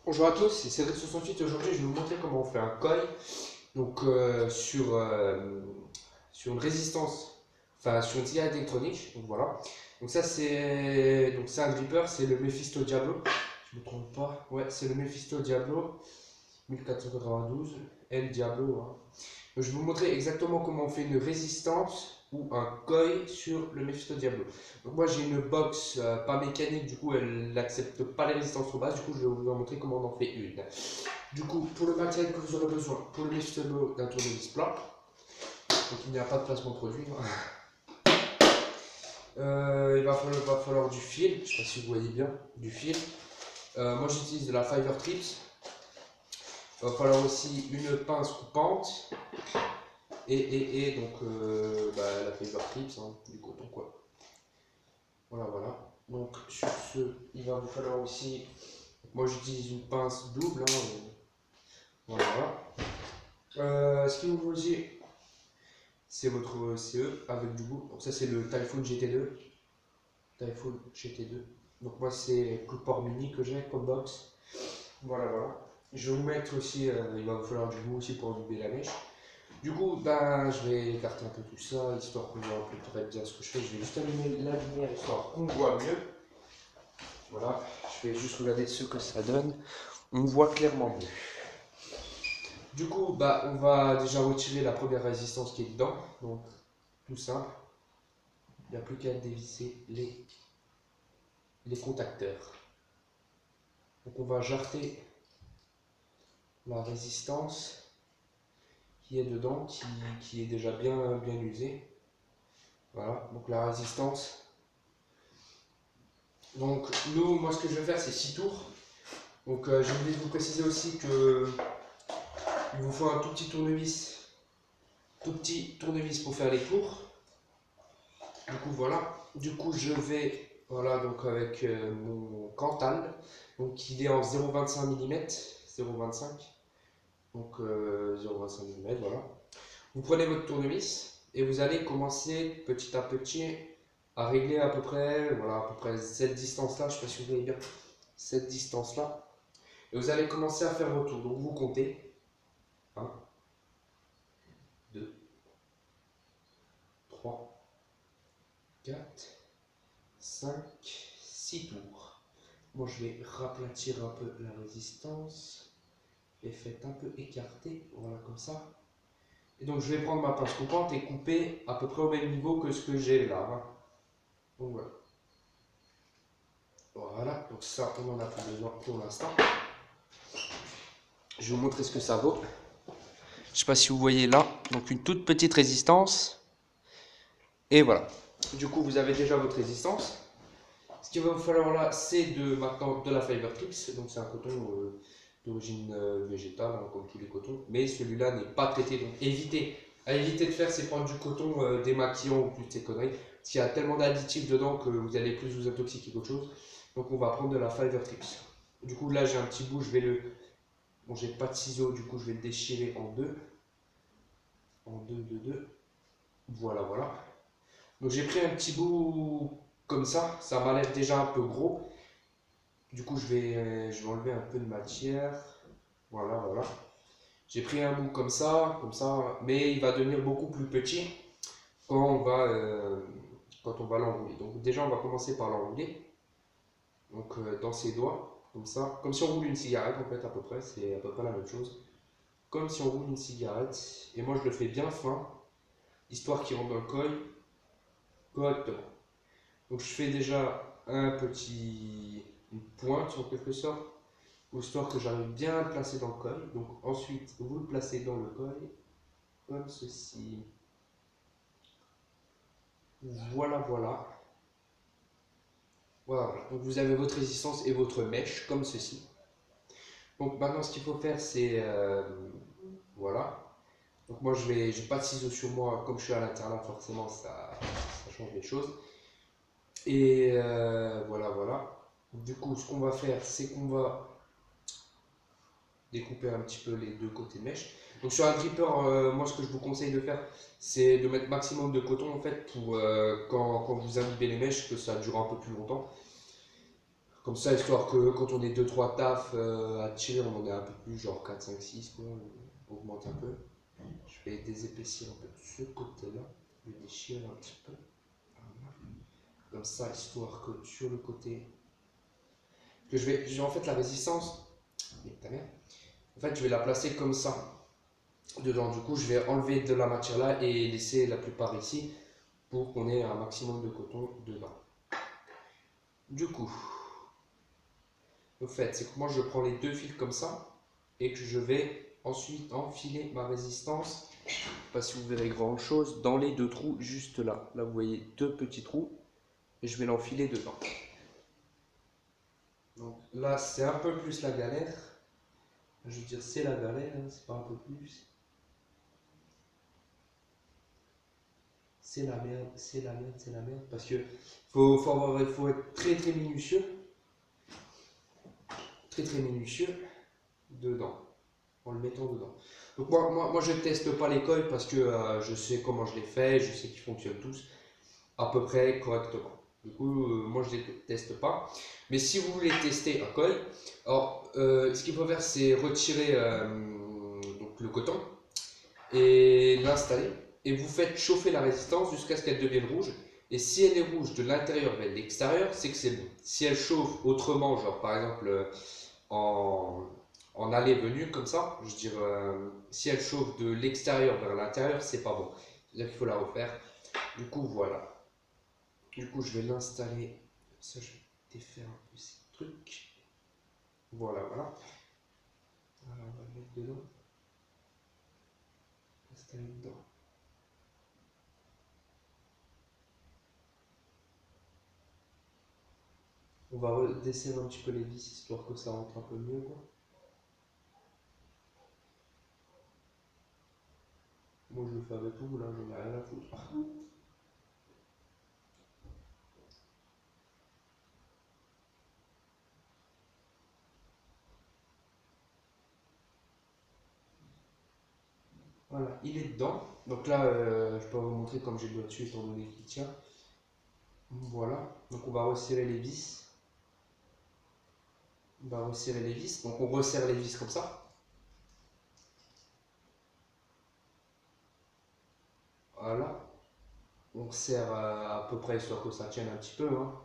Bonjour à tous, c'est Cédric68. Aujourd'hui, je vais vous montrer comment on fait un coil donc, sur une résistance, enfin sur une cigarette électronique. Donc voilà. Donc ça c'est un gripper, c'est le Mephisto Diablo. Je me trompe pas. Ouais, c'est le Mephisto Diablo 1492 L Diablo, hein. Donc, je vais vous montrer exactement comment on fait une résistance ou un coil sur le Mephisto Diablo. Donc moi j'ai une box pas mécanique, du coup elle n'accepte pas les résistances trop basses, du coup je vais vous en montrer comment on en fait une. Du coup pour le matériel que vous aurez besoin, pour le Mephisto Diablo, d'un tournevis plat, donc il n'y a pas de placement de produit. Il va falloir du fil, je ne sais pas si vous voyez bien, du fil. Moi j'utilise de la Fiverr Trips. Il va falloir aussi une pince coupante et donc la Fiverr Trips, hein, du coton quoi. Voilà, voilà. Donc sur ce, il va vous falloir aussi, moi j'utilise une pince double, hein, voilà, voilà. Ce qu'il vous faut aussi, c'est votre CE avec du goût. Donc ça c'est le Typhoon GT2. Typhoon GT2. Donc moi c'est coup de port mini que j'ai comme box. Voilà, voilà. Je vais vous mettre aussi, il va vous falloir du goût aussi pour doubler la mèche. Du coup, ben, je vais écarter un peu tout ça, histoire qu'on voit à peu près bien ce que je fais. Je vais juste allumer la lumière, histoire qu'on voit mieux. Voilà, je vais juste regarder ce que ça donne. On voit clairement mieux. Du coup, bah, on va déjà retirer la première résistance qui est dedans. Donc, tout simple. Il n'y a plus qu'à dévisser les contacteurs. Donc, on va jarter la résistance qui est dedans, qui est déjà bien usée. Voilà, donc la résistance. Donc, moi, ce que je vais faire, c'est 6 tours. Donc, j'ai oublié de vous préciser aussi que il vous faut un tout petit tournevis pour faire les tours. Du coup, voilà. Du coup, je vais, voilà, donc avec mon Cantal, donc il est en 0,25 mm, 0,25, donc 0,25 mm, voilà. Vous prenez votre tournevis et vous allez commencer petit à petit à régler à peu près, voilà, à peu près cette distance-là, je ne sais pas si vous voyez bien, cette distance-là. Et vous allez commencer à faire vos tours. Donc vous comptez 1, 2, 3, 4, 5, 6 tours. Moi, je vais raplatir un peu la résistance. Je l'ai fait un peu écarter, voilà, comme ça. Et donc, je vais prendre ma pince coupante et couper à peu près au même niveau que ce que j'ai là, hein. Donc, voilà. Voilà, donc ça, on n'en a plus besoin pour l'instant. Je vais vous montrer ce que ça vaut. Je ne sais pas si vous voyez là, donc une toute petite résistance. Et voilà. Du coup, vous avez déjà votre résistance. Ce qu'il va vous falloir là, c'est maintenant de la Fiverr Trips. Donc, c'est un coton d'origine végétale, hein, comme tous les cotons. Mais celui-là n'est pas traité. Donc, à éviter de faire, c'est prendre du coton démaquillant ou plus de ces conneries. Parce qu'il y a tellement d'additifs dedans que vous allez plus vous intoxiquer qu'autre chose. Donc, on va prendre de la Fiverr Trips. Du coup, là, j'ai un petit bout. Bon, j'ai pas de ciseaux. Du coup, je vais le déchirer en deux. En deux, deux, deux. Voilà, voilà. Donc, j'ai pris un petit bout comme ça. Ça m'a l'air déjà un peu gros. Du coup, je vais enlever un peu de matière. Voilà, voilà. J'ai pris un bout comme ça, mais il va devenir beaucoup plus petit quand quand on va l'enrouler. Donc déjà, on va commencer par l'enrouler. Donc dans ses doigts, comme ça, comme si on roule une cigarette en fait à peu près. C'est à peu près la même chose. Comme si on roule une cigarette. Et moi, je le fais bien fin, histoire qu'il rentre dans le coil correctement. Donc je fais déjà une pointe en quelque sorte, histoire que j'arrive bien à le placer dans le coil. Donc ensuite, vous le placez dans le coil, comme ceci. Voilà, voilà. Voilà. Donc vous avez votre résistance et votre mèche, comme ceci. Donc maintenant, ce qu'il faut faire, c'est... voilà. Donc moi, j'ai pas de ciseaux sur moi, comme je suis à l'intérieur, forcément, ça change les choses. Et voilà, voilà. Du coup, ce qu'on va faire, c'est qu'on va découper un petit peu les deux côtés de mèche. Donc sur un gripper, moi ce que je vous conseille de faire, c'est de mettre maximum de coton en fait pour quand vous imbibez les mèches, que ça dure un peu plus longtemps. Comme ça, histoire que quand on est 2-3 tafs à tirer, on en est un peu plus, genre 4, 5, 6, quoi. On augmente un peu. Je vais désépaissir un peu de ce côté-là. Je vais déchirer un petit peu. Voilà. Comme ça, histoire que sur le côté. Que je vais en fait la résistance. Mais ta mère. En fait, je vais la placer comme ça. Dedans, du coup, je vais enlever de la matière là et laisser la plupart ici pour qu'on ait un maximum de coton dedans. Du coup, le fait, c'est que moi je prends les deux fils comme ça et que je vais ensuite enfiler ma résistance. Je ne sais pas si vous verrez grand chose dans les deux trous juste là. Là, vous voyez deux petits trous et je vais l'enfiler dedans. Donc là, c'est un peu plus la galère. Je veux dire, c'est la galère, hein, c'est pas un peu plus. C'est la merde, c'est la merde, c'est la merde. Parce que faut être très très minutieux. Très très minutieux dedans. En le mettant dedans. Donc moi je teste pas les coils parce que je sais comment je les fais, je sais qu'ils fonctionnent tous à peu près correctement. Du coup, moi je les teste pas. Mais si vous voulez tester un coil, alors ce qu'il faut faire c'est retirer donc, le coton et l'installer. Et vous faites chauffer la résistance jusqu'à ce qu'elle devienne rouge. Et si elle est rouge de l'intérieur vers l'extérieur, c'est que c'est bon. Si elle chauffe autrement, genre par exemple en, en aller-venue comme ça, je veux dire, si elle chauffe de l'extérieur vers l'intérieur, c'est pas bon. C'est-à-dire qu'il faut la refaire. Du coup, voilà. Du coup, je vais l'installer. Ça, je vais défaire un peu ces trucs. Voilà, voilà. Alors, on va le mettre dedans. Installer dedans. On va desserrer un petit peu les vis histoire que ça rentre un peu mieux, quoi. Moi, je le fais avec vous, là, j'en ai rien à foutre. Voilà, il est dedans. Donc là, je peux vous montrer comme j'ai le doigt dessus étant donné qu'il tient. Voilà, donc on va resserrer les vis. On va resserrer les vis. Donc on resserre les vis comme ça. Voilà. On serre à peu près histoire que ça tienne un petit peu, hein.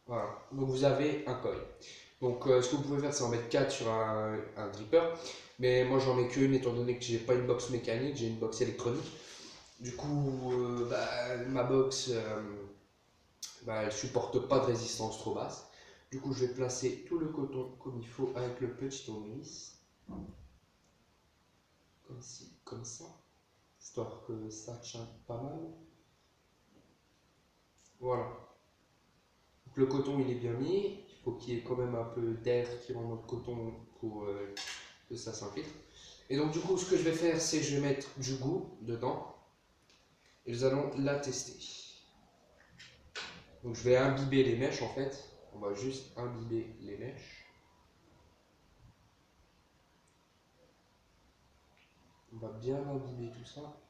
Voilà. Donc vous avez un coil. Donc ce que vous pouvez faire, c'est en mettre 4 sur un dripper. Mais moi j'en mets qu'une étant donné que j'ai pas une box mécanique, j'ai une box électronique. Du coup, ma box, elle supporte pas de résistance trop basse. Du coup, je vais placer tout le coton comme il faut avec le petit tournevis. Comme ci, comme ça. Histoire que ça tient pas mal. Voilà. Donc, le coton, il est bien mis. Il faut qu'il y ait quand même un peu d'air qui rentre dans le coton pour que ça s'infiltre. Et donc, du coup, ce que je vais faire, c'est que je vais mettre du goût dedans. Et nous allons la tester. Donc, je vais imbiber les mèches en fait. On va juste imbiber les mèches. On va bien imbiber tout ça.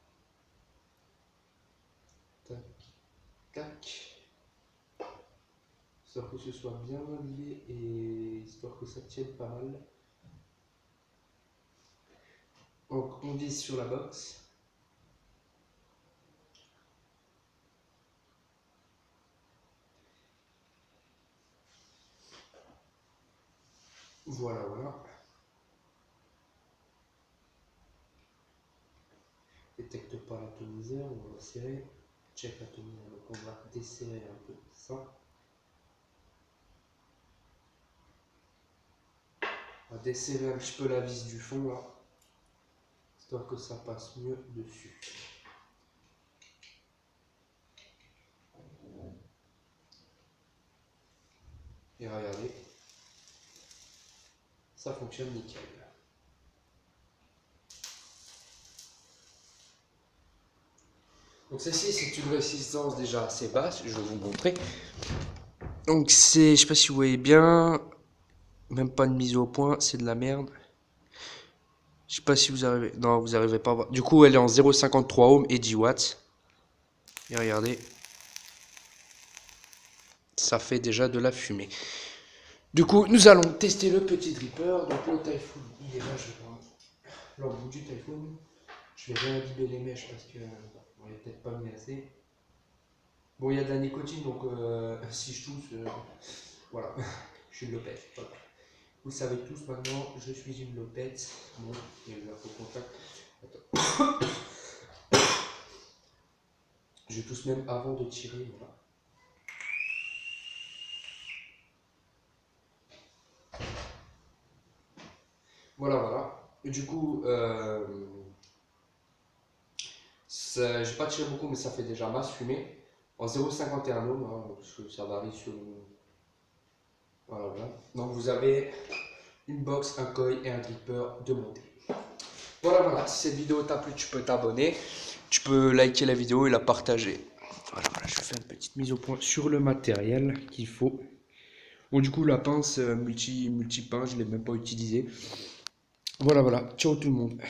Tac, tac. Histoire que ce soit bien imbibé et histoire que ça tienne pas mal. Donc on vise sur la box. Voilà, voilà. Détecte pas l'atomiseur, on va serrer. Check l'atomiseur, donc on va desserrer un peu ça. On va desserrer un petit peu la vis du fond là, histoire que ça passe mieux dessus. Et regardez, ça fonctionne nickel. Donc celle-ci c'est une résistance déjà assez basse, je vais vous montrer. Donc c'est, je sais pas si vous voyez bien, même pas de mise au point, c'est de la merde. Je sais pas si vous arrivez. Non, vous arrivez pas à voir. Du coup, elle est en 0,53 ohms et 10 watts. Et regardez. Ça fait déjà de la fumée. Du coup, nous allons tester le petit dripper. Donc le Typhoon, il est là. Je vais prendre l'embout du Typhoon. Je vais réimbiber les mèches parce que on n'est peut-être pas mis assez. Bon, il y a de la nicotine, donc si je tousse, voilà, je suis une lopette. Voilà. Vous le savez tous maintenant, je suis une lopette. Bon, il y a eu un faux contact. Attends. Je tousse même avant de tirer. Voilà. Voilà, voilà. Et du coup, j'ai pas tiré beaucoup, mais ça fait déjà masse fumée. En 0,51 ohms, hein, parce que ça varie sur. Voilà, voilà. Donc vous avez une box, un coil et un dripper de montée. Voilà, voilà. Si cette vidéo t'a plu, tu peux t'abonner. Tu peux liker la vidéo et la partager. Voilà, voilà. Je fais une petite mise au point sur le matériel qu'il faut. Bon, du coup, la pince multi-pince, je ne l'ai même pas utilisée. Voilà, voilà. Ciao tout le monde.